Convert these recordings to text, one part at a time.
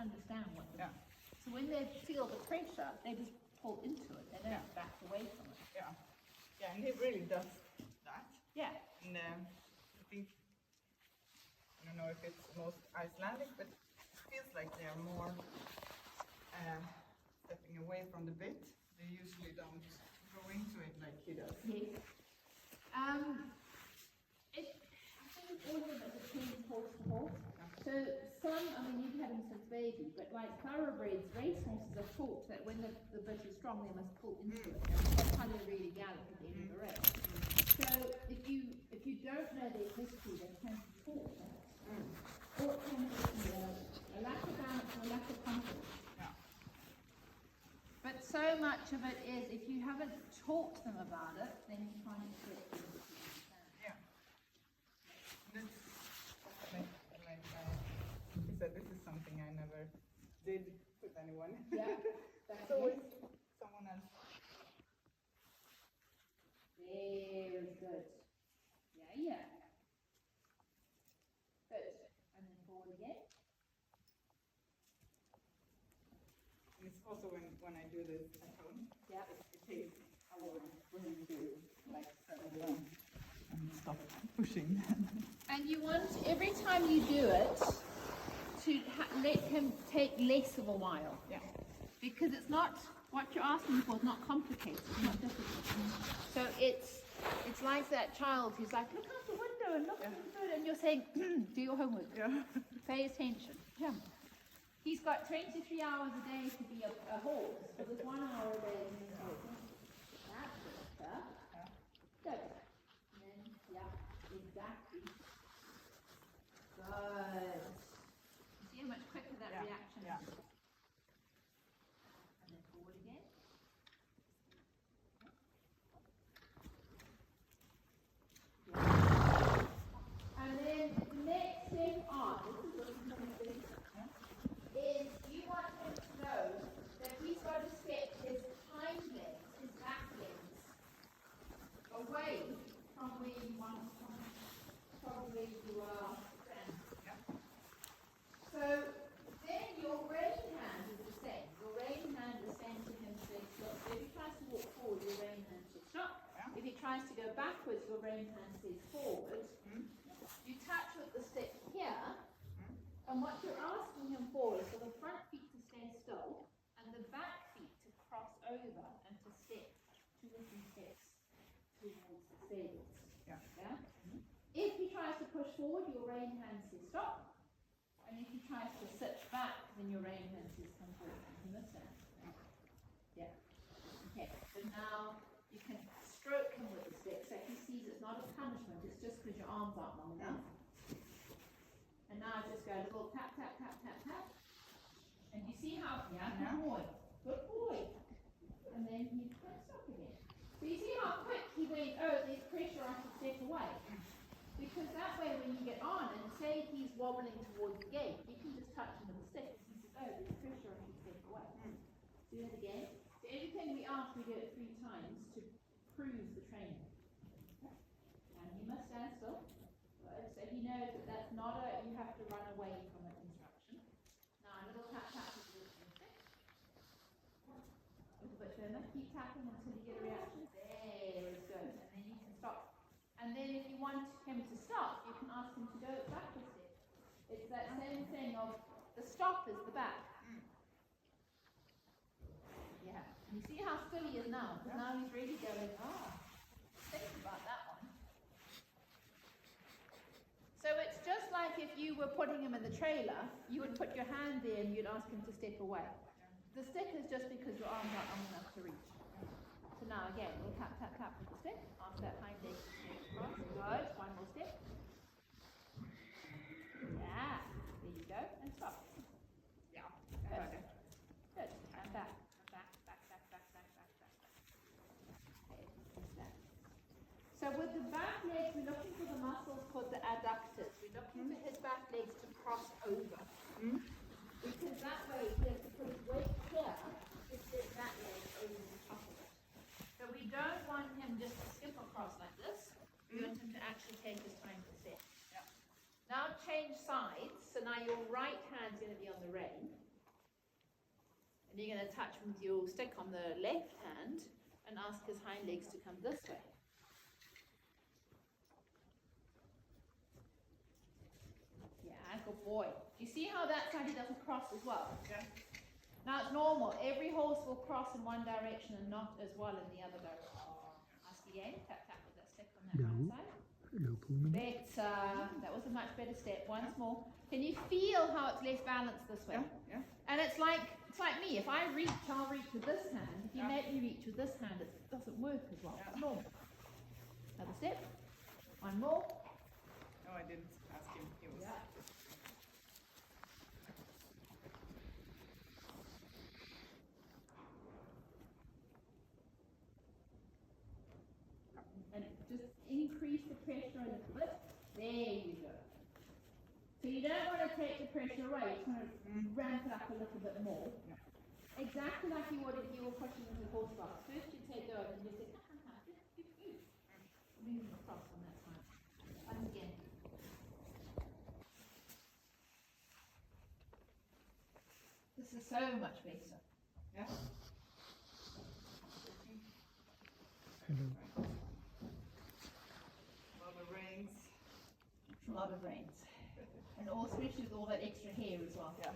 understand what. Yeah. So when they feel the pressure, they just pull into it. They don't back away from it. Yeah. Yeah, and he really does that. Yeah. And I think, I don't know if it's most Icelandic, but it feels like they are more stepping away from the bit. They usually don't go into it like he does. Yes. I think all of it depends horse to horse. So some, I mean, you've had them since baby, but like thoroughbreds, race horses are taught that when the bit is strong, they must pull into it. That's how they really gallop at the end of the race. So if you don't know their history, they can be taught that. Or it can be a lack of balance or a lack of confidence. Yeah. But so much of it is, if you haven't taught them about it, then you find it difficult to understand. Yeah. He said this is something I never did with anyone. Yeah. It's always someone else. Very good. Yeah. Good. And then forward again. And it's also when I do this at home. Yeah. It takes a while for me to like settle down and stop pushing. And you want, every time you do it, to let him take less of a while. Yeah. Because it's not, what you're asking for is not complicated, it's not difficult. So it's like that child who's like, look out the window and look at the bird, and you're saying, do your homework. Yeah. Pay attention. Jump. He's got 23 hours a day to be a horse, so there's 1 hour a day in his horse. That's better. Go. And then, yeah, exactly. Good. See how much quicker that reaction is? Yeah. And then forward again. Yeah. And then the next thing on, is you want him to know that he's got to step his hind legs, his back legs, away from where you want from where you are standing. So then your rein hand is the same. Your rein hand is saying to him, say stop. So if he tries to walk forward, your rein hand says stop. If he tries to go backwards, your rein hand says forward. You touch with the stick here, and what you're asking him for is for the front feet to stay still, and the back feet to cross over and to step 2 or 3 steps towards the stables. Yeah. If he tries to push forward, your rein hand says stop. And if he tries to sit back, then your rein hand says come forward. You understand? Yeah. Okay. So now you can stroke him with the stick, so he sees it's not a punishment, it's just because your arms aren't long enough. And now I just go a little tap, tap, tap, tap, tap. And you see how, good boy. Good boy. And then he can't stop again. So you see how quick he went, oh, there's pressure, I should step away. Because that way when you get on and say he's wobbling towards the gate, you can just touch him with a stick. He says, oh, there's pressure, I should step away. Do that again. So everything we ask, we do it 3 times to prove the training. And he must stand still. Good. So he knows that that's not a, you have to run away from an instruction. Now a little tap tap with the stick. A little bit firmer. Keep tapping until you get a reaction. There it goes. And then you can stop. And then if you want him to stop, you can ask him to go back a step. It's that same thing of the stop is the back. Yeah. You see how still he is now? Because now he's really going, think about that one. So it's just like if you were putting him in the trailer, you would put your hand there and you'd ask him to step away. The stick is just because your arms aren't long enough to reach. So now again, we'll tap, tap, tap with the stick. Ask that hind leg to step across. Good. One more step. Yeah. There you go. And stop. Yeah. Good. Good. And back. Back, back, back, back, back, back, back. Okay. That. So with the back legs, we're looking for the muscles called the adductors. We're looking for his back legs to cross over. Because that way he has to put his weight here to sit that leg over the top of it. So we don't want him just to skip across like this. We want him to actually take his time to sit. Yeah. Now change sides. So now your right hand's going to be on the rein. And you're going to touch with your stick on the left hand and ask his hind legs to come this way. Yeah, good boy. Do you see how that side he doesn't cross as well? Yeah. Now it's normal. Every horse will cross in one direction and not as well in the other direction. Ask again. Tap tap with that stick on that right side. Better. That was a much better step. Once more. Can you feel how it's less balanced this way? Yeah. And it's like me. If I reach, I'll reach with this hand. If you make me reach with this hand, it doesn't work as well. It's normal. Another step. One more. No, I didn't ask him. He was. Yeah. And just increase the pressure a little bit. There you go. So you don't want to take the pressure away, you just want to ramp it up a little bit more. Yeah. Exactly like you would if you were pushing with the horse box. First you take over and you say, moving across on that side. And again. This is so much better. Yeah. A lot of reins. And all, especially with all that extra hair as well. Yeah.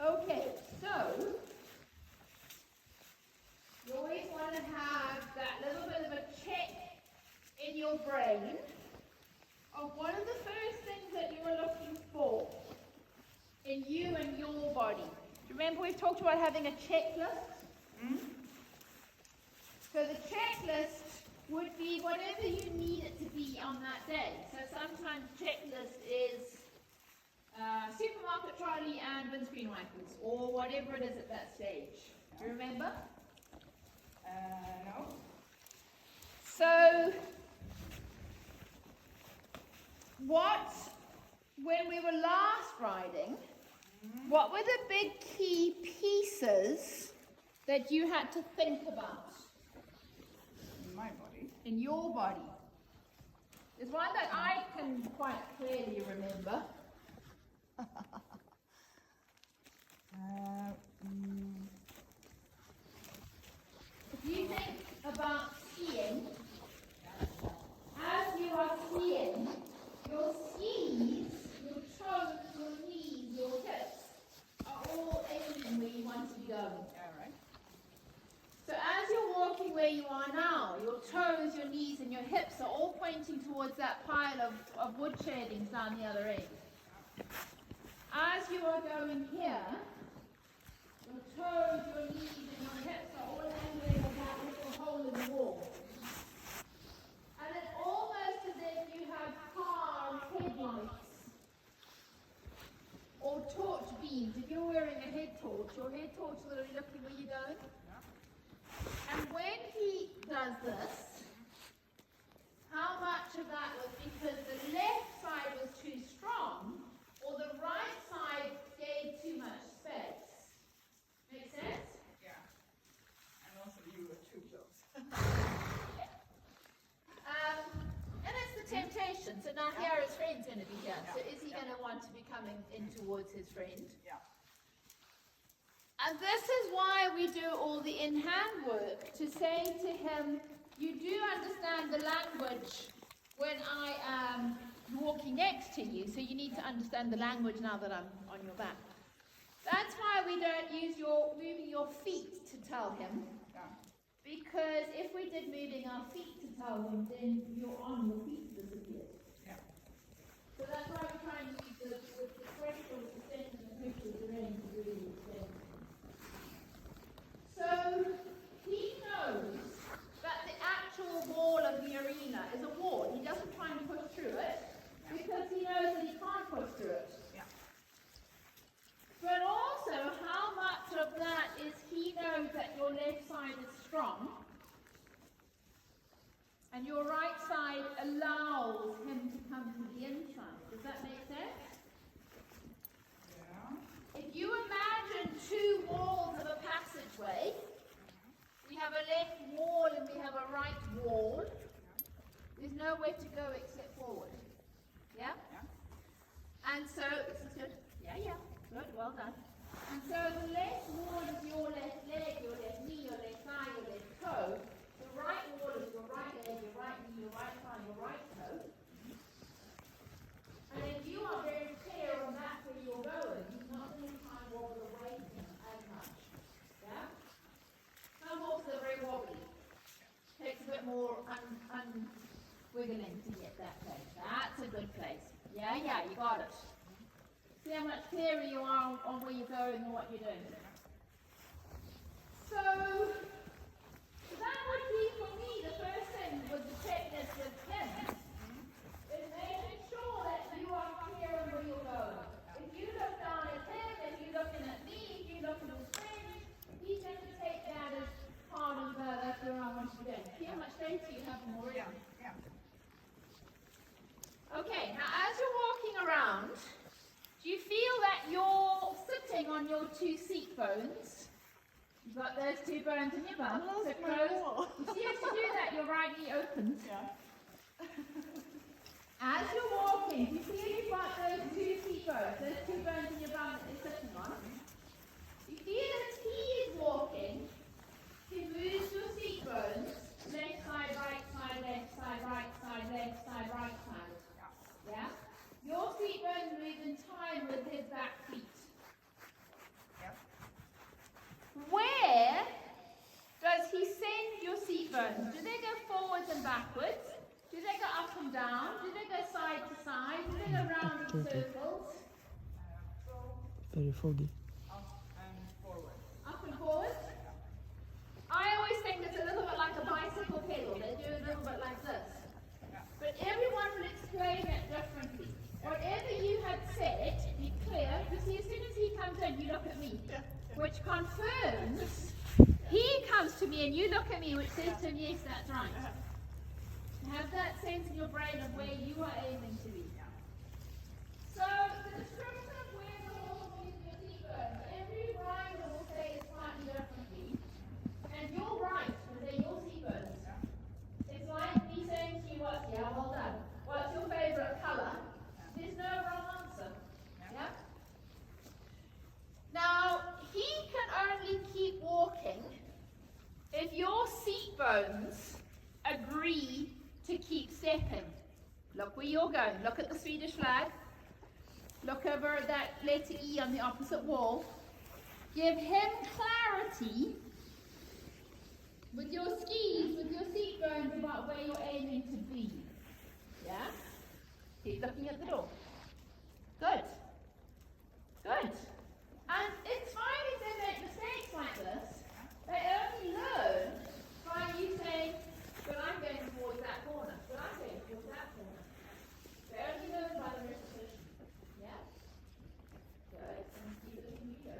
Okay, so you always want to have that little bit of a check in your brain of what are the first things that you are looking for in you and your body. Do you remember we've talked about having a checklist? So the checklist would be whatever you need it to be on that day. So sometimes checklist is supermarket trolley and windscreen wipers, or whatever it is at that stage. Do you remember? No. So, when we were last riding, what were the big key pieces that you had to think about? In my body. In your body. There's one that I can quite clearly remember. If you think about skiing, as you are skiing, your skis, your toes, your knees, your hips are all aiming where you want to be going. Yeah, right. So as you're walking where you are now, your toes, your knees and your hips are all pointing towards that pile of wood shavings down the other end. As you are going here, your toes, your knees and your hips are all angling at that little hole in the wall. And it's almost as if you have car headlights or torch beams. If you're wearing a head torch, your head torch is literally looking where you're going. And when he does this, how much of that was because the left side was too strong or the right side gave too much space? Make sense? Yeah. And also you were too close. And it's the temptation. So now here his friend's going to be here. So is he going to want to be coming in towards his friend? Yeah. And this is why we do all the in-hand work, to say to him, you do understand the language when I am walking next to you, so you need to understand the language now that I'm on your back. That's why we don't use moving your feet to tell him, because if we did moving our feet to tell him, then your feet disappears. Yeah. So that's why we're trying to use the pressure, the center, and the pressure of the rein to really extend. So he knows that the actual wall of the arena is a wall. He doesn't try and push through it because he knows that he can't push through it. Yeah. But also, how much of that is he knows that your left side is strong and your right side allows him to come to the inside. Does that make sense? Yeah. If you imagine two walls of a passageway, we have a left wall and we have a right wall. There's nowhere to go except forward. Yeah? Yeah. And so, this is good. Yeah, good, well done. And so the left wall is your left leg, your left knee, your left thigh, your left toe. The right wall is your right leg, your right knee, your right thigh, your right toe. And if you are very clear on that where you're going, you're not going to try and wobble away from it as much. Yeah? Some horses are very wobbly. Takes a bit more wiggling to get that place. That's a good place. Yeah, you got it. See how much clearer you are on where you're going and what you're doing. So that would be for me the first thing with the technique with him. Is making sure that you are clear on where you're going. If you look down at him, if you're looking at me, if you're looking at his friends, he's going to take that as part of that's where I want you to go. See how much space you have more? Yeah. Okay, now as you're walking around, do you feel that you're sitting on your two seat bones? You've got those two bones in your bum. So close. You see how to do that, your right knee opens. Yeah. As you're walking, you see you've got those two seat bones, those two bones in your bum that you're sitting on. You feel as he is walking, he moves your seat bones, left side, right side, left side, right side, left side, right side. Yeah? Your seat bones move in time with his back feet. Yep. Where does he send your seat bones? Do they go forwards and backwards? Do they go up and down? Do they go side to side? Do they go round in circles? Very foggy. Up and forward. Up and forward? I always think it's a little bit like a bicycle pedal. They do a little bit like this. But everyone will explain it differently. Whatever you had said, be clear. You see, as soon as he comes in, you look at me, which confirms he comes to me and you look at me, which says to him, yes, that's right. Have that sense in your brain of where you are aiming to be. So, the description of where the horse moves your seat bones, every rider will say it slightly differently. And you're right, because they're your seat bones. It's like me saying to you, well done. What's your favorite color? There's no wrong answer. Yeah? Now, he can only keep walking if your seat bones agree to keep stepping. Look where you're going. Look at the Swedish flag. Look over at that letter E on the opposite wall. Give him clarity with your skis, with your seat bones about where you're aiming to be. Yeah? Keep looking at the door. Good. Good. And it's fine if they make mistakes like this. They only learn by you saying, but I'm going towards that corner. But I'm going towards that corner. They only learn by the repetition. Yeah? Good. And keep it looking you go.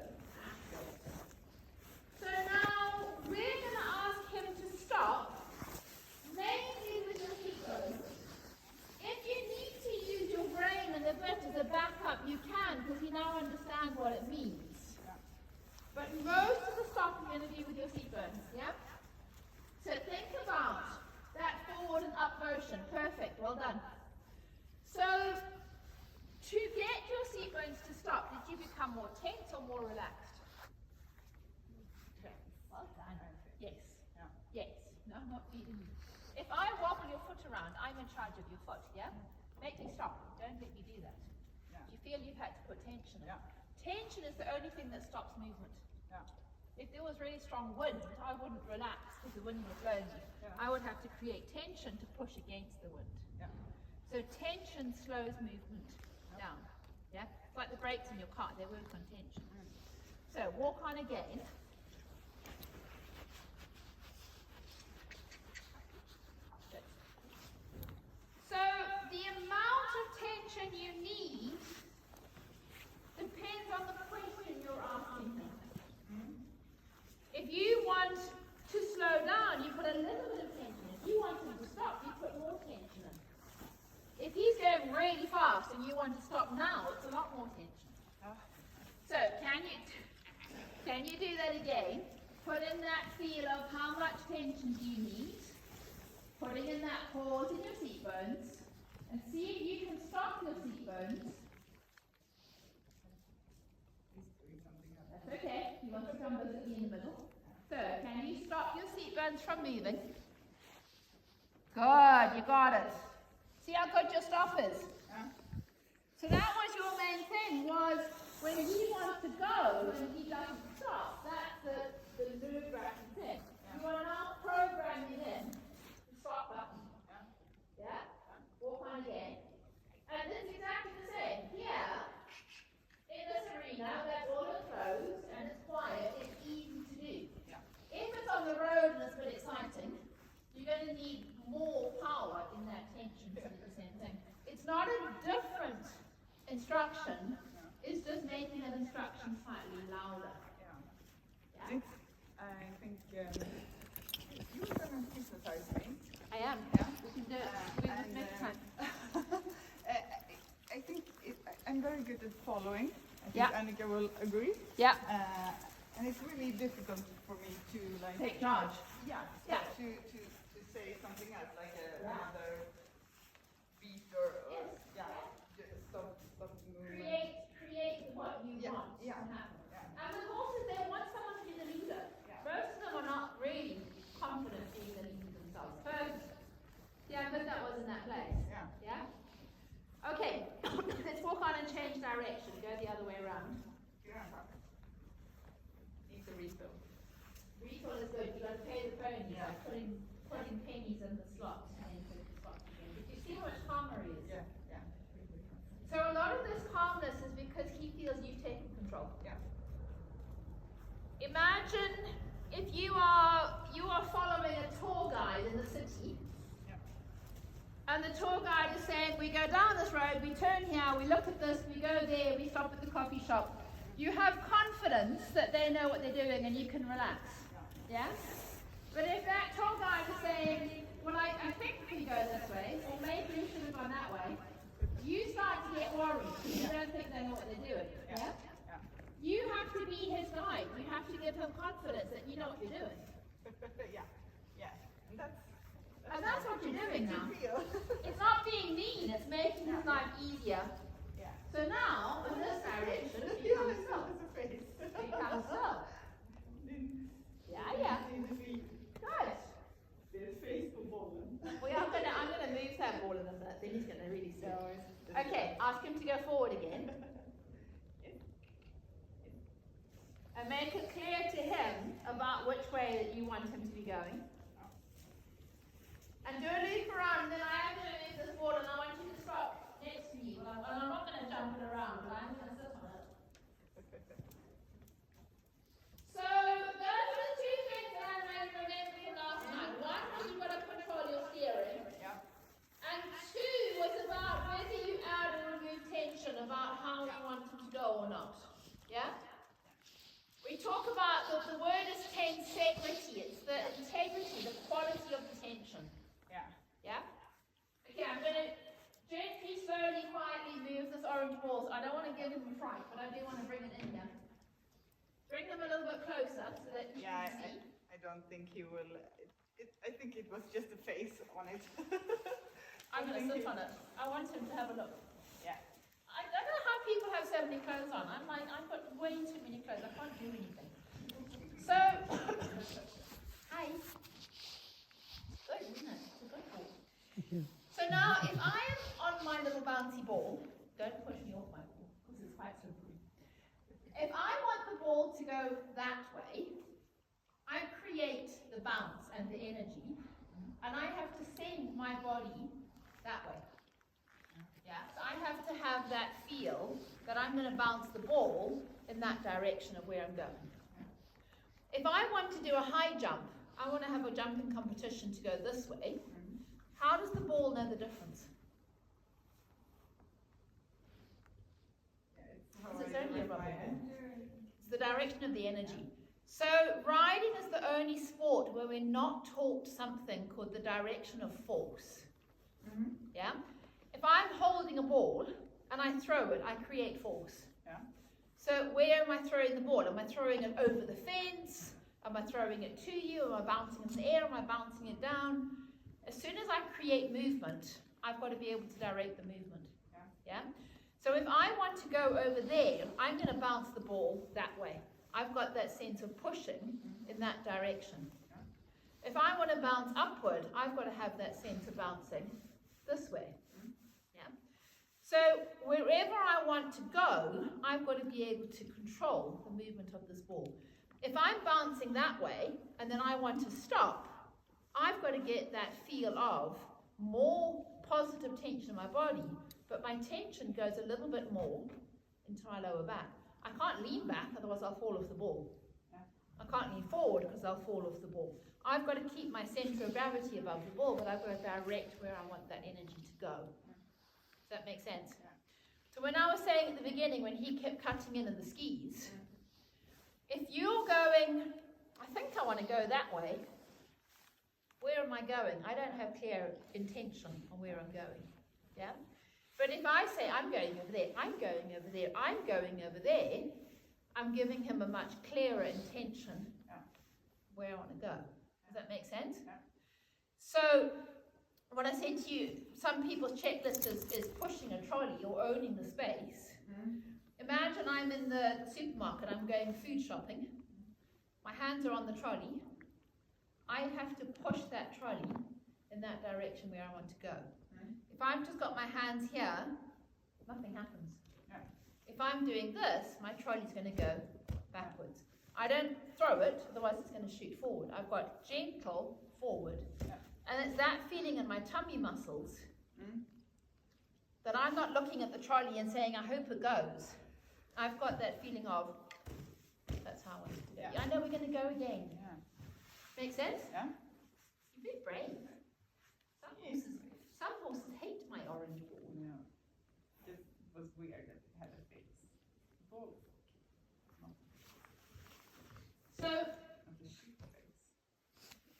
So now we're going to ask him to stop, mainly with your seat bones. If you need to use your brain and a bit as a backup, you can, because you now understand what it means. But most of the stopping you're going to do with your seat bones, yeah? So think about that forward and up motion. Perfect, well done. So, to get your seat bones to stop, did you become more tense or more relaxed? Well done. Yes. Yes. No, not beating you. If I wobble your foot around, I'm in charge of your foot, yeah? Make me stop. Don't let me do that. Do you feel you've had to put tension in? Tension is the only thing that stops movement. If there was really strong wind, I wouldn't relax because the wind was blowing me. I would have to create tension to push against the wind. So tension slows movement down. Yeah? It's like the brakes in your car, they work on tension. So walk on again. Good. So the amount of tension you need depends on the question you're asking him. If you want to slow down, you put a little bit of tension in. If you want him to stop, you put more tension in. If he's going really fast and you want to stop now, it's a lot more tension. So, can you do that again? Put in that feel of how much tension do you need. Putting in that pause in your seat bones. And see if you can stop your seat bones jumbos at in the middle. So, can you stop your seatbelts from moving? Good, you got it. See how good your stop is? So that was your main thing, was when he wants to go and he doesn't stop. That's the nerve-wracking thing. You are now programming in the stop button. Yeah? Walk on again. And it's exactly the same. Here, in this arena, that's all enclosed and it's quiet, it's easy to do. If it's on the road and it's a bit exciting, you're going to need more power in that tension to do the same thing. It's not a different instruction, it's just making an instruction slightly louder. Yeah? I think you're going to exercise me. I am. Yeah. We can do it. Next time. I think I'm very good at following. I think Yeah. Annika will agree. Yeah. And it's really difficult for me to like Take charge. Yeah. Yeah. To say something else like another beat or just stop moving. Create what you want to happen. And the horses, they want someone to be the leader. Most of them are not really confident being the leader themselves. But that was in that place. Yeah? Okay, let's walk on and change direction. Go the other way around. Need the refill. Refill is good. You've got to pay the ponies. Like putting pennies in the slot and then put the slot again. But you see how much calmer he is? Yeah. So a lot of this calmness is because he feels you've taken control. Yeah. Imagine if you are following a tour guide in the city. And the tour guide is saying, we go down this road, we turn here, we look at this, we go there, we stop at the coffee shop. You have confidence that they know what they're doing and you can relax. Yeah? But if that tour guide is saying, well, I think we go this way, or maybe we should have gone that way, you start to get worried because you don't think they know what they're doing. Yeah? You have to be his guide. You have to give him confidence that you know what you're doing. Yeah. And that's what you're doing now. Feel. It's not being mean, it's making his life easier. Yeah. So now, in this direction, become still. Become still. Yeah. Good. I'm gonna move that ball in a minute, then he's gonna really see. Okay, ask him to go forward again. And make it clear to him about which way that you want him to be going. And do a loop around, and then I am going to move this ball, and I want you to stop next to me. And I'm not going to jump it around, but I'm going to sit on it. So, those are the two things that I made remembering last night. One was you've got to control your steering. And two was about whether you add or remove tension, about how you want them to go or not. Yeah? We talk about, the word is tensegrity. It's the integrity, the quality of the tension. Yeah? Okay, I'm going to gently, slowly, quietly move this orange ball. So I don't want to give him a fright, but I do want to bring it in here. Bring them a little bit closer so that you can see. I don't think he will. I think it was just a face on it. I'm going to sit on it. I want him to have a look. Yeah. I don't know how people have so many clothes on. I'm like, I've got way too many clothes. I can't do anything. So, hi. Good, isn't it? It's a good ball. So now, if I am on my little bouncy ball, don't push me off my ball, because it's quite slippery. If I want the ball to go that way, I create the bounce and the energy, and I have to send my body that way. Yeah, so I have to have that feel that I'm going to bounce the ball in that direction of where I'm going. If I want to do a high jump, I want to have a jumping competition to go this way. How does the ball know the difference? It's only a rubber ball. It's the direction of the energy. So riding is the only sport where we're not taught something called the direction of force. Yeah? If I'm holding a ball and I throw it, I create force. Yeah. So where am I throwing the ball? Am I throwing it over the fence? Am I throwing it to you? Am I bouncing it in the air? Am I bouncing it down? As soon as I create movement, I've got to be able to direct the movement. Yeah? So if I want to go over there, I'm going to bounce the ball that way. I've got that sense of pushing in that direction. If I want to bounce upward, I've got to have that sense of bouncing this way. Yeah. So wherever I want to go, I've got to be able to control the movement of this ball. If I'm bouncing that way and then I want to stop, I've got to get that feel of more positive tension in my body, but my tension goes a little bit more into my lower back. I can't lean back, otherwise I'll fall off the ball. I can't lean forward because I'll fall off the ball. I've got to keep my center of gravity above the ball, but I've got to direct where I want that energy to go. Does that make sense? So when I was saying at the beginning, when he kept cutting in the skis, if you're going, I think I want to go that way, where am I going? I don't have clear intention on where I'm going. Yeah? But if I say, I'm going over there, I'm going over there, I'm going over there, I'm giving him a much clearer intention where I want to go. Does that make sense? So, when I said to you, some people's checklist is pushing a trolley or owning the space. Imagine I'm in the supermarket, I'm going food shopping. My hands are on the trolley. I have to push that trolley in that direction where I want to go. If I've just got my hands here, nothing happens. If I'm doing this, my trolley's going to go backwards. I don't throw it, otherwise it's going to shoot forward. I've got gentle forward. And it's that feeling in my tummy muscles that I'm not looking at the trolley and saying, I hope it goes. I've got that feeling of, that's how I want it to be. I know we're going to go again. Make sense? Yeah. You're very brave. Some horses hate my orange ball. Yeah. It was weird that it had a face. Ball. So,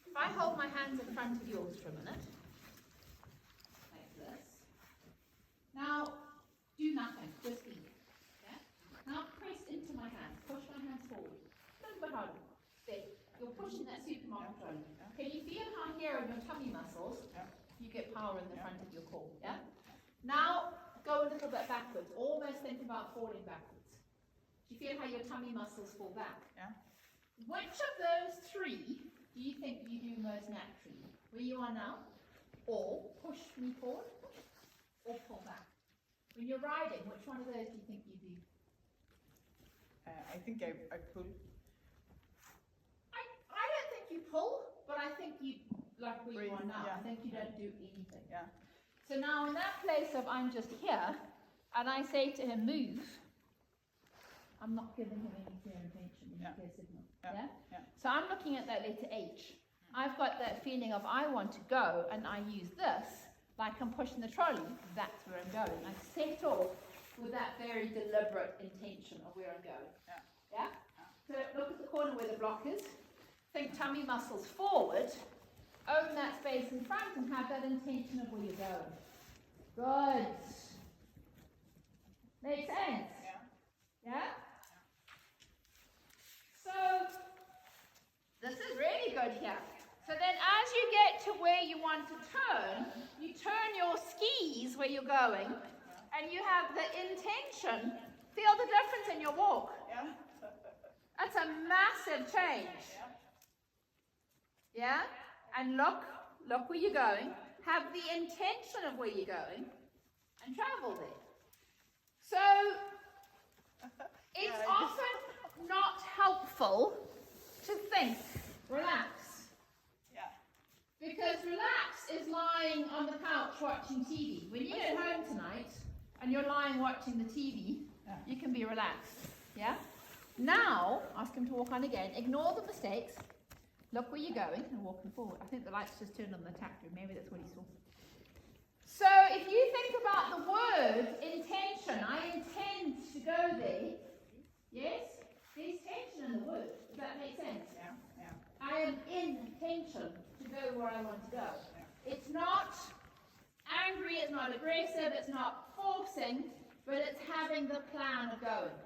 if I hold my hands in front of yours for a minute, like this. Now, do nothing, just be. Yeah? Now press into my hands, push my hands forward. A little bit harder. There. You're pushing that supermarket trolley. Can you feel how here in your tummy muscles, you get power in the front of your core? Yeah? Now, go a little bit backwards. Almost think about falling backwards. Do you feel how your tummy muscles fall back? Yeah. Which of those three do you think you do most naturally? Where you are now? Or push me forward? Or pull back? When you're riding, which one of those do you think you do? I think I pull. I don't think you pull, but I think you, like where you are now, Yeah. I think you don't do anything. Yeah. So now in that place of I'm just here, and I say to him, move, I'm not giving him any clear intention, any clear signal. Yeah? So I'm looking at that letter H. I've got that feeling of I want to go, and I use this, like I'm pushing the trolley, that's where I'm going. I set off with that very deliberate intention of where I'm going. Yeah? So look at the corner where the block is. Think tummy muscles forward, own that space in front, and have that intention of where you're going. Good. Make sense? Yeah? So, this is really good here. So then as you get to where you want to turn, you turn your skis where you're going, and you have the intention. Feel the difference in your walk. That's a massive change. Yeah? And look where you're going. Have the intention of where you're going and travel there. So, it's often not helpful to think, relax. Because relax is lying on the couch watching TV. When you get home tonight and you're lying watching the TV, you can be relaxed. Yeah? Now, ask him to walk on again. Ignore the mistakes. Look where you're going and walking forward. I think the lights just turned on the tactor. Maybe that's what he saw. So if you think about the word intention, I intend to go there. Yes? There's tension in the word. Does that make sense? I am in tension to go where I want to go. It's not angry, it's not aggressive, it's not forcing, but it's having the plan of going.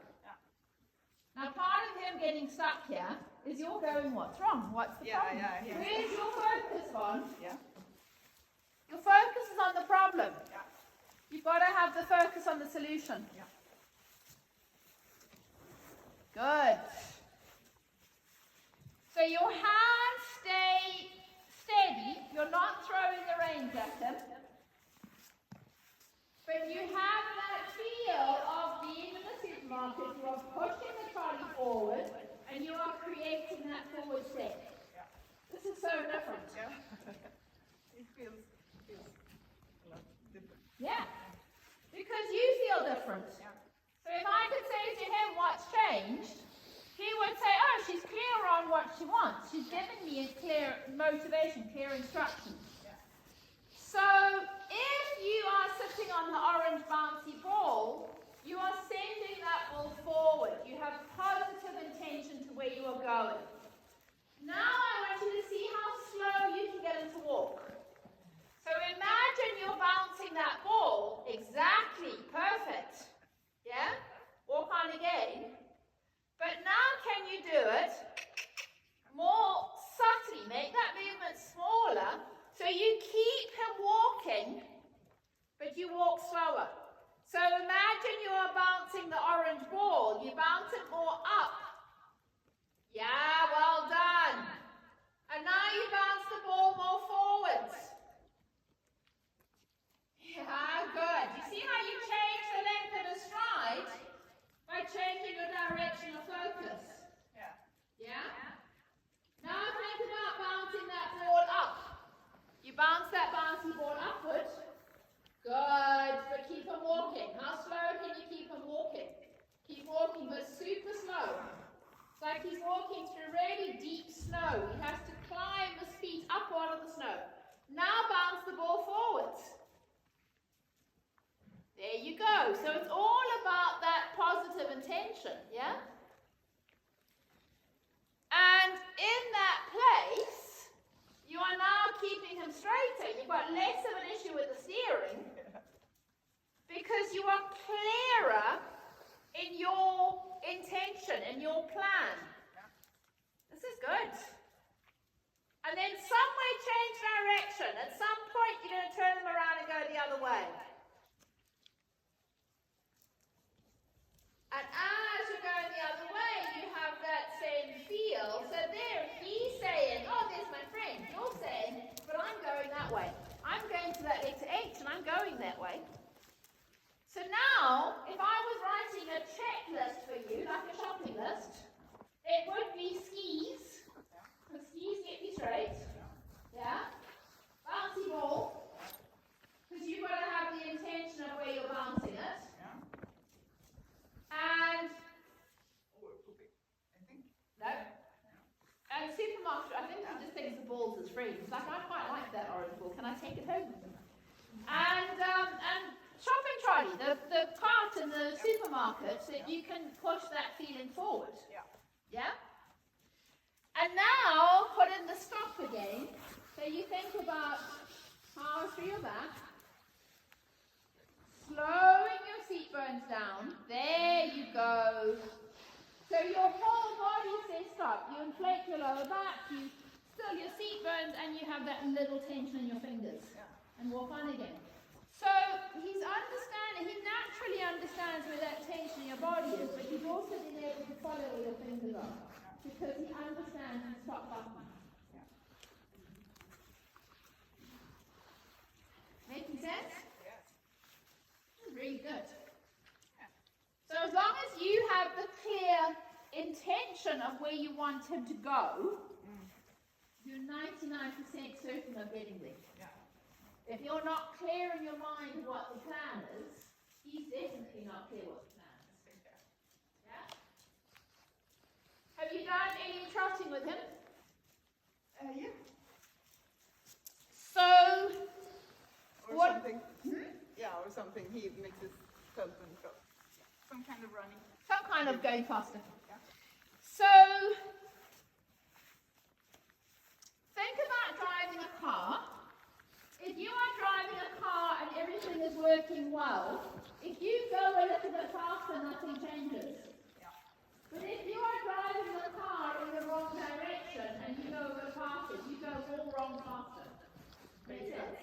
Now part of him getting stuck here is you're going, what's wrong? What's the problem? Where's your focus on? Your focus is on the problem. You've got to have the focus on the solution. Good. So your hands stay steady. You're not throwing the reins at him. But you have that feel of being in the supermarket. You are pushing the trolley forward and you are creating that forward step. Yeah. This is so different. Yeah. It feels a lot different. Yeah. Because you feel different. Yeah. So if I could say to him what's changed, he would say, oh, she's clear on what she wants. She's given me a clear motivation, clear instructions. Yeah. So if you are sitting on the orange bouncy ball, you are sending that ball forward. You have positive intention to where you are going. Now I want you to see how slow you can get him to walk. So imagine you're bouncing that ball. Exactly. Perfect. Yeah? Walk on again. But now can you do it more subtly? Make that movement smaller so you keep him walking, but you walk slower. So imagine you are bouncing the orange ball. You bounce it more up. Yeah, well done. And now you bounce the ball more forwards. Yeah, good. You see how you change the length of a stride? By changing your direction of focus. Yeah. Yeah? Now think about bouncing that ball up. You bounce that bouncy ball upwards. Good. But keep him walking. How slow can you keep him walking? Keep walking, but super slow. It's like he's walking through really deep snow. He has to climb his feet up out of the snow. Now bounce the ball forwards. There you go. So it's all about that positive intention, yeah? And in that place, you are now keeping him straighter. You've got less of an issue with the steering because you are clearer in your intention, in your plan. This is good. And then somewhere change direction. At some point, you're going to turn them around and go the other way. And as you're going the other way, you have that same feel. So there, he's saying, oh, there's my friend. You're saying, but I'm going that way. I'm going to that letter H, and I'm going that way. So now, if I was writing a checklist for you, like a shopping list, it would be skis. Because skis get you straight. Yeah? Bouncy ball. Because you've got to have the intention of where you're bouncing it. And no. And supermarket, I think he just thinks the balls is free. He's like, I quite like that orange ball. Can I take it home? And shopping trolley, the cart in the supermarket, so that you can push that feeling forward. Yeah. Yeah? And now put in the stop again. So you think about half through your back. Slowing your seat bones down. There you go. So your whole body says stop. You inflate your lower back, you still your seat bones, and you have that little tension in your fingers. Yeah. And walk on again. So he's understanding, he naturally understands where that tension in your body is, but he's also been able to follow where your fingers are. Because he understands the stop button. Yeah. Making sense? Really good. Yeah. So as long as you have the clear intention of where you want him to go, you're 99% certain of getting there. Yeah. If you're not clear in your mind what the plan is, he's definitely not clear what the plan is. Yeah? Have you done any trotting with him? Yeah. So, Or what? something. Yeah, or something. He makes his thump and go. Some kind of running. Some kind of going faster. Yeah. So, think about driving a car. If you are driving a car and everything is working well, if you go a little bit faster, nothing changes. Yeah. But if you are driving the car in the wrong direction and you go a bit faster, you go all wrong faster. Makes sense?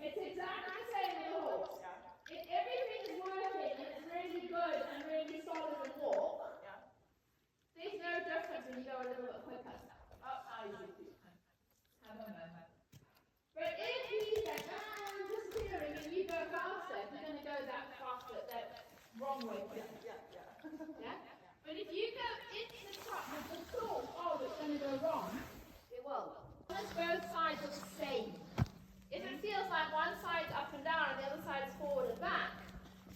It's exactly the same with a horse. Yeah. If everything is working and it's really good and really solid and walk, Yeah. there's no difference when you go a little bit quicker. both sides are the same. If it feels like one side's up and down and the other side's forward and back,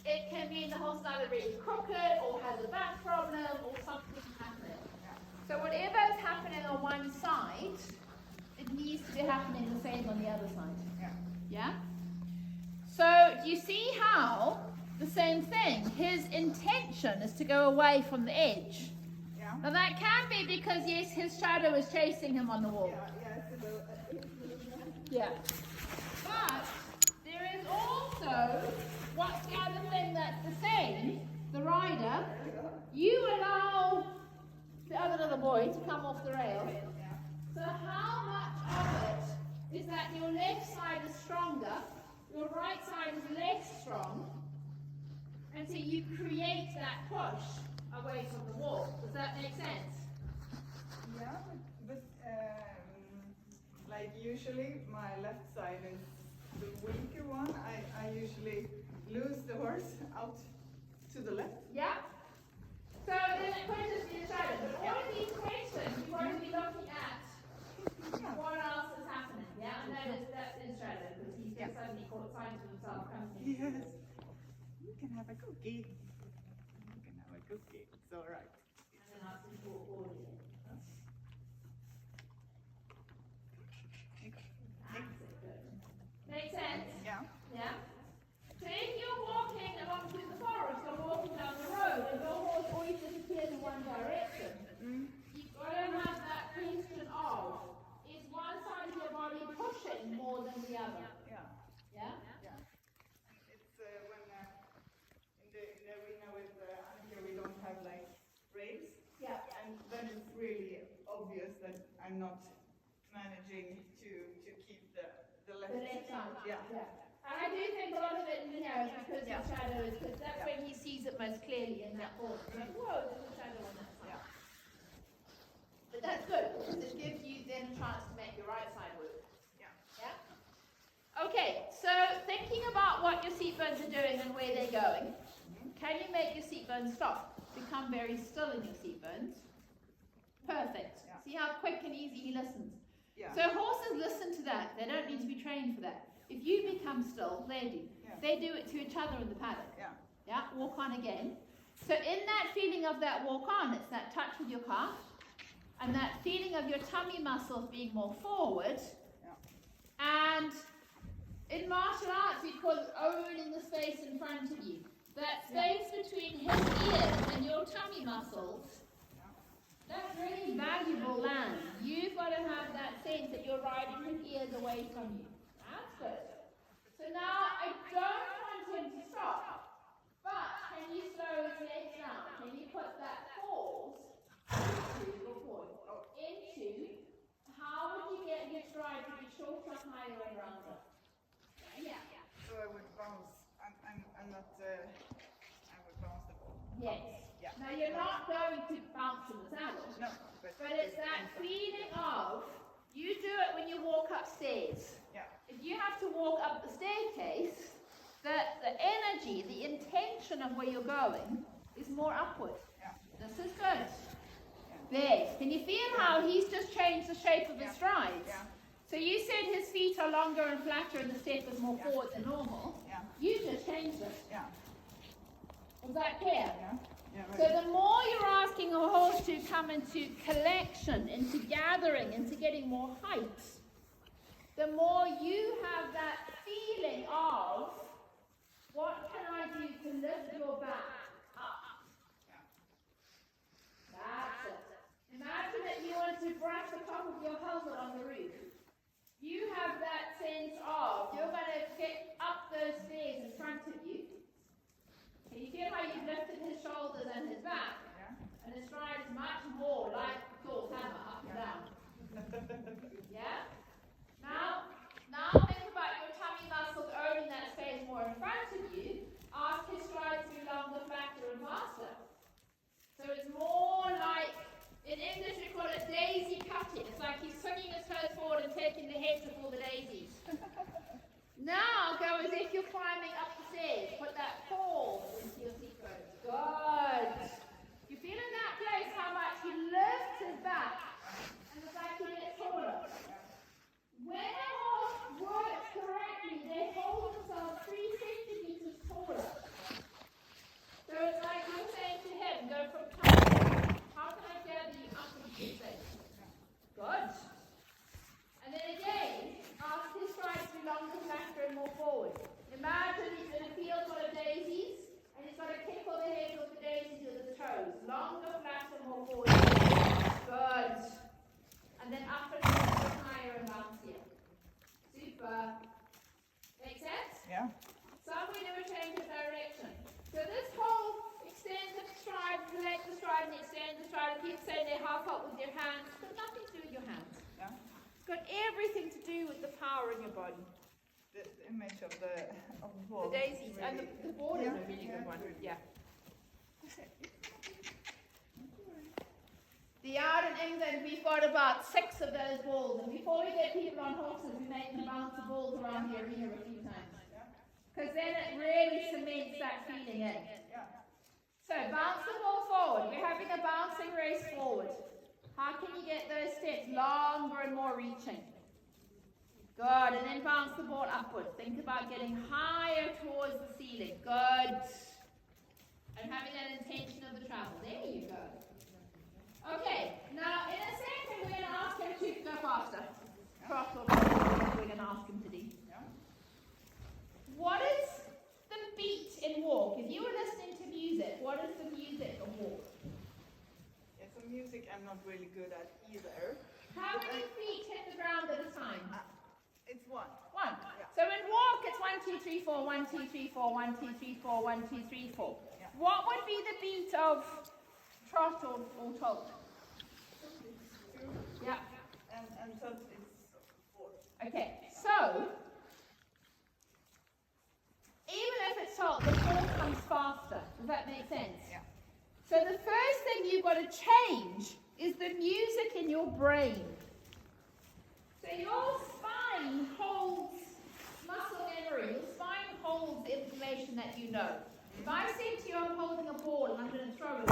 it can mean the horse is either really crooked or has a back problem or something happening. So whatever is happening on one side, it needs to be happening the same on the other side. Yeah? So do you see how the same thing? His intention is to go away from the edge. Now that can be because, yes, his shadow is chasing him on the wall. Yeah. But there is also, what's the other thing that's the same? The rider, you allow the other little boy to come off the rail. So how much of it is that your left side is stronger, your right side is less strong, and so you create that push away from the wall. Does that make sense? Yeah, but like usually my left side is the weaker one. I usually lose the horse out to the left. Yeah. So then it pushes you aside. But all of these questions, you've got to be looking at what else is happening. Yeah, and that is shadow because he's just suddenly caught sight of himself coming in. Yes. You can have a cookie. You can have a cookie. It's all right. And then ask him to walk forward again. Make sense? Yeah. Yeah? So if you're walking along through the forest or walking down the road and your horse always disappears in one direction, you've got to have that question of, is one side of your body pushing more than the other? Yeah. Yeah? Yeah. It's when in the arena with here we don't have like rails. Yeah. And then it's really obvious that I'm not managing to keep the left side. Yeah. And I do think a lot of it in here is because the shadow is, because that's when he sees it most clearly in that board. Like, whoa, there's a shadow on that side. Yeah. But that's good, because it gives you then a chance to make your right side work. Yeah. Yeah? Okay, so thinking about what your seat bones are doing and where they're going, can you make your seat bones stop? Become very still in your seat bones. Perfect. Yeah. See how quick and easy he listens. Yeah. So horses listen to that. They don't need to be trained for that. If you become still, they do. Yeah. They do it to each other in the paddock. Yeah. Yeah, walk on again. So in that feeling of that walk on, it's that touch with your calf, and that feeling of your tummy muscles being more forward. Yeah. And in martial arts, we call it owning the space in front of you. That space between his ears and your tummy muscles, that's really valuable land. You've got to have that sense that you're riding his ears away from you. That's good. So now I don't want him to stop, but can you slow his legs down? Can you put that pause into your point? Into how would you get his stride to be shorter, higher, and rounder? Yeah. So I would bounce. I'm not. I would bounce the ball. Yes. Yeah. Now you're not going to bounce in the saddle. No. But it's that feeling of, you do it when you walk upstairs. Yeah. If you have to walk up the staircase, the energy, the intention of where you're going is more upward. Yeah. This is good. There. Can you feel how he's just changed the shape of his strides? Yeah. So you said his feet are longer and flatter and the step is more forward than normal. Yeah. You just changed it. Yeah. Was that clear? Yeah. Yeah. So the more you're asking a horse to come into collection, into gathering, into getting more height, the more you have that feeling of, what can I do to lift your back up? That's it. Imagine that you want to brush the top of your helmet on the roof. You have that sense of, you're going to get up those stairs in front of you. Can you feel how you've lifted his shoulders and his back? Yeah. And his stride is much more like Thor's hammer, up and down. Yeah? Now think about your tummy muscles owning that space more in front of you. Ask his stride to be longer, flatter, and faster. So it's more like, in English we call it daisy cutting. It's like he's swinging his toes forward and make sense? Yeah. Some we never change the direction. So this whole extend the stride, collect the stride, and extend the stride, keep saying they half up with your hands. It's got nothing to do with your hands. Yeah. It's got everything to do with the power in your body. The image of the ball. The daisies and the board is a really good one. Yeah. The out in England, we've got about 6 of those balls, and before we get people on horses, we make them bounce the balls around the arena a few times. Because then it really cements that feeling in. So bounce the ball forward. We're having a bouncing race forward. How can you get those steps longer and more reaching? Good, and then bounce the ball upwards. Think about getting higher towards the ceiling. Good. And having that intention of the travel. There you go. Okay, now in a second we're going to ask him to go faster. We're going to ask him to do. What is the beat in walk? If you were listening to music, what is the music of walk? Yeah, so music I'm not really good at either. How many feet hit the ground at a time? It's 1. 1. Yeah. So in walk it's 1, 2, 3, 4, 1, 2, 3, 4, 1, 2, 3, 4, 1, 2, 3, 4. Yeah. What would be the beat of trot or tolt? 2. Yeah. And so it's 4. Okay, so even if it's tolt, the 4 comes faster. Does that make sense? Yeah. So the first thing you've got to change is the music in your brain. So your spine holds muscle memory. Your spine holds information that you know. If I say to you, I'm holding a ball and I'm going to throw it,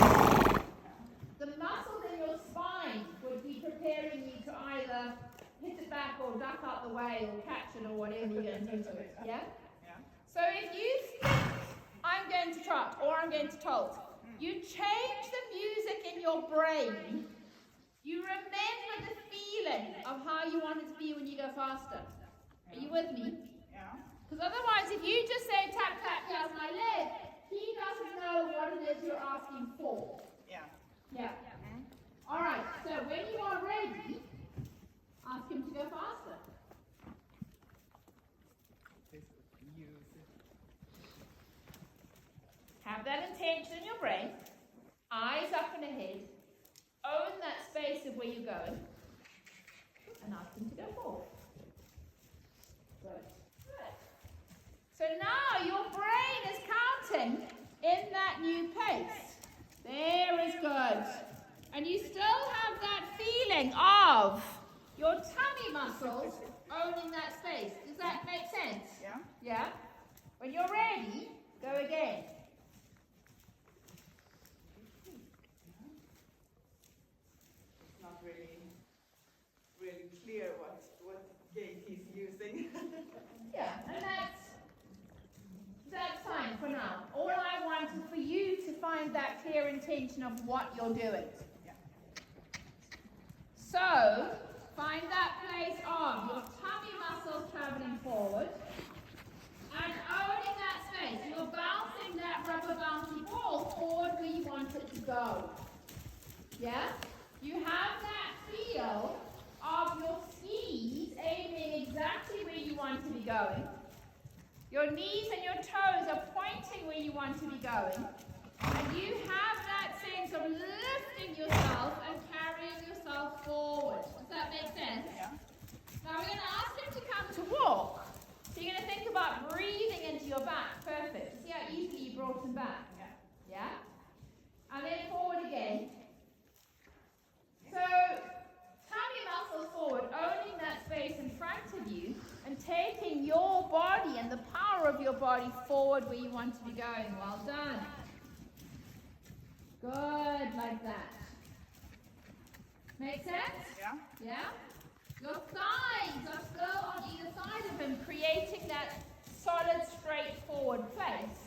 the muscles in your spine would be preparing you to either hit it back or duck out the way or catch it or whatever you're going to do to it. Yeah? Yeah. So if you think, I'm going to trot or I'm going to tolt, you change the music in your brain. You remember the feeling of how you want it to be when you go faster. Are you with me? Yeah. Because otherwise, if you just say, tap, tap, here's my leg, he doesn't know what it is you're asking for. Yeah. Yeah. All right, so when you are ready, ask him to go faster. Have that intention in your brain, eyes up and ahead, own that space of where you're going, and ask him to go forward. Good. Good. So now your brain is counting in that new pace. There is good. And you still have that feeling of your tummy muscles owning that space. Does that make sense? Yeah. Yeah? When you're ready, go again. It's not really clear what gait he's using. Yeah, and that's fine for now. All I want is for you to find that clear intention of what you're doing. Yeah. So, find that place of your tummy muscles traveling forward and owning that space. You're bouncing that rubber bouncy ball forward where you want it to go. Yeah? You have that feel of your skis aiming exactly where you want to be going. Your knees and your toes are pointing where you want to be going. And you have that sense of lifting yourself and carrying yourself forward. Does that make sense? Yeah. Now we're going to ask him to come to walk. So you're going to think about breathing into your back. Perfect. See how easily you brought him back? Yeah. Yeah? And then forward again. So, tummy muscles forward, owning that space in front of you, and taking your body and the power of your body forward where you want to be going. Well done. Good, like that. Make sense? Yeah. Yeah? Your thighs are still on either side of him, creating that solid, straightforward place.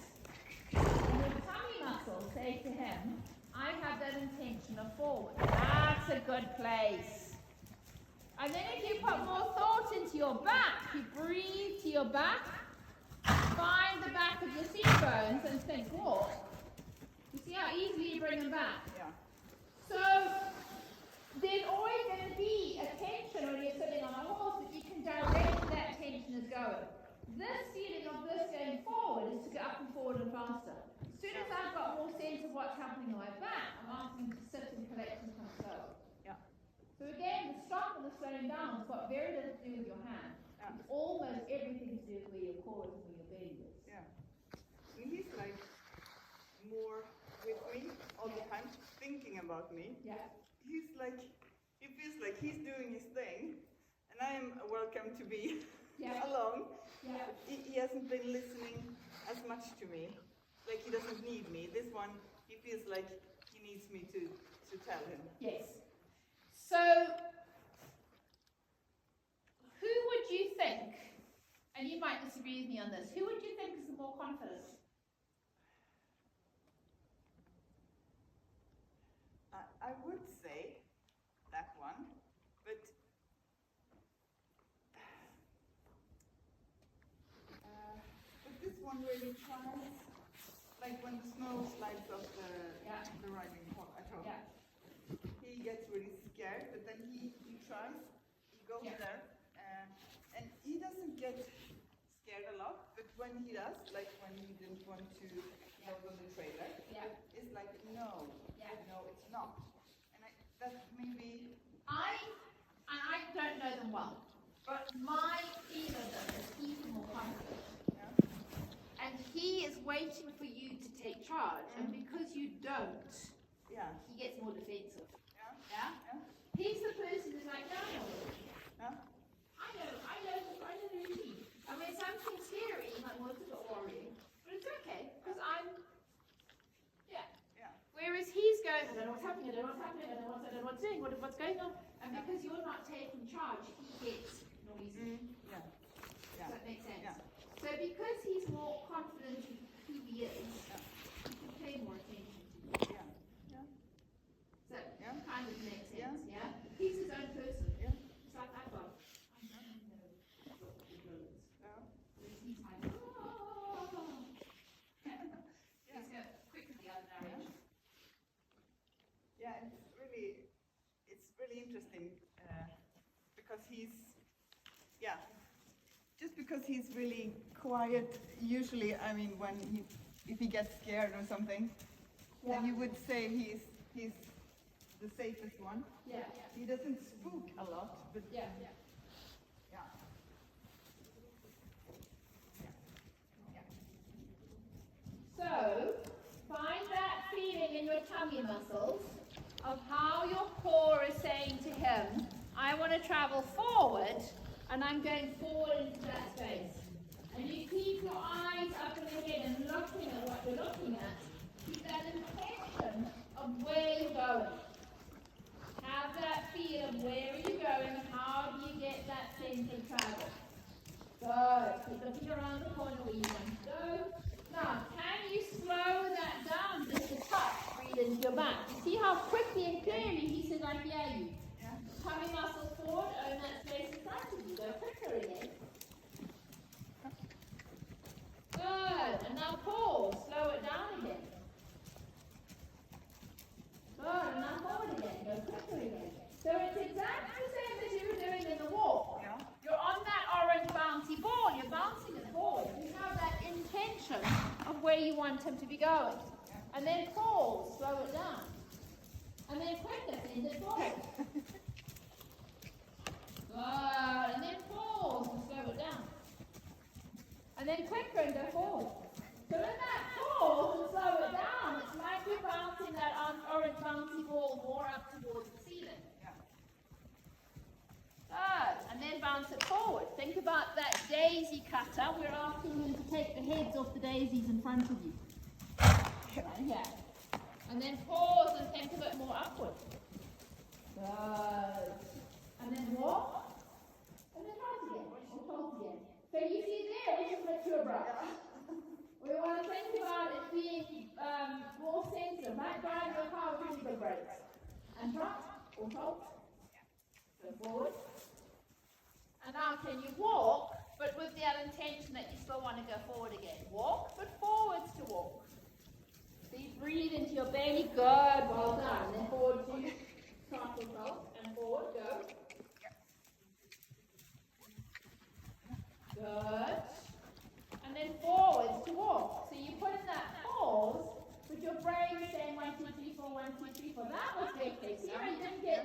And your tummy muscles say to him, I have that intention of forward. That's a good place. And then if you put more thought into your back, you breathe to your back, find the back of your seat bones and think, walk. You see how easily you bring them back? Yeah. So there's always going to be a tension when you're sitting on a horse, but you can direct that tension as happening on my back, I'm asking him to sit and collect and come slow. Yeah. So again, the stop and the slowing down has got very little to do with your hand. Yeah. It's almost everything to do with where your core is and where your belly is. Yeah. And he's like more with me all the time, thinking about me. Yeah. He's like, he feels like he's doing his thing, and I am welcome to be along. Yeah. He hasn't been listening as much to me. Like he doesn't need me. This one, he feels like he needs me to tell him. Yes. So, who would you think, and you might disagree with me on this, who would you think is the more confident? I would say that one, but this one really tries, like when the snow slides off the riding hole at home. Yeah. He gets really scared, but then he tries, he goes there, and he doesn't get scared a lot, but when he does, like when he didn't want to load on the trailer, it's like, no, it's not. That maybe I don't know them well, but my feeling of them is he's more confident. Yeah. And he is waiting for you to take charge, and because you don't, he gets more defensive. Yeah? He's the person who's like, no, I know the routine. And when something's scary, he's like, well, it's a bit worrying, but it's okay, because I'm. Whereas he's going, I don't know what's happening, I don't know what's doing, what's going on. And because you're not taking charge, he gets noisy. Does that make sense? Yeah. So because he's more confident in who he is, he can pay more attention to you. So that kind of makes sense, yeah? He's his own person. It's like that one. I don't know what the drill is. Whereas he's like, oh. Let's go quickly the other direction. Yeah, it's really interesting because just because he's really quiet. Usually, I mean, if he gets scared or something, then you would say he's the safest one. Yeah. He doesn't spook a lot, but Yeah. So, find that feeling in your tummy muscles of how your core is saying to him, I want to travel forward, and I'm going forward into that space. And you keep your eyes up in the head and looking at what you're looking at. Keep that intention of where you're going. Have that feel of where are you going, how do you get that sense of travel. Good. Keep looking around the corner where you want to go. Now, can you slow that down just a touch? Breathe into your back. You see how quickly and clearly he says, I hear you. Tummy muscles forward, own that space in front of you. Go quicker again. Good. And now pause. Slow it down again. Good. And now forward again. Go quicker again. So it's exactly the same as you were doing in the walk. You're on that orange bouncy ball. You're bouncing it forward. You have that intention of where you want him to be going. And then pause. Slow it down. And then quicker. Send it forward. Good. And then pause and slow it down. And then quicker and go forward. So in that pause and slow it down, it's like you're bouncing that orange bouncy ball more up towards the ceiling. Good. And then bounce it forward. Think about that daisy cutter. We're asking him to take the heads off the daisies in front of you. Right here. And then pause and think of it more upward. Good. And then walk. And then rise again. And pause again. So you see there, we just went to a brush. We want to think about it being more sensitive. Like driving your car with really good brakes. And drop or hold. Go forward. And now can you walk, but with that intention that you still want to go forward again. Walk, but forwards to walk. So you breathe into your belly. Good. Well done. Then forward to start with hold. And forward. Go. Good. And then forwards to walk. So you put in that pause with your brain saying, my 1, 2, 3, 4, 1, 2, 3, 4. That was dead, Casey. I didn't get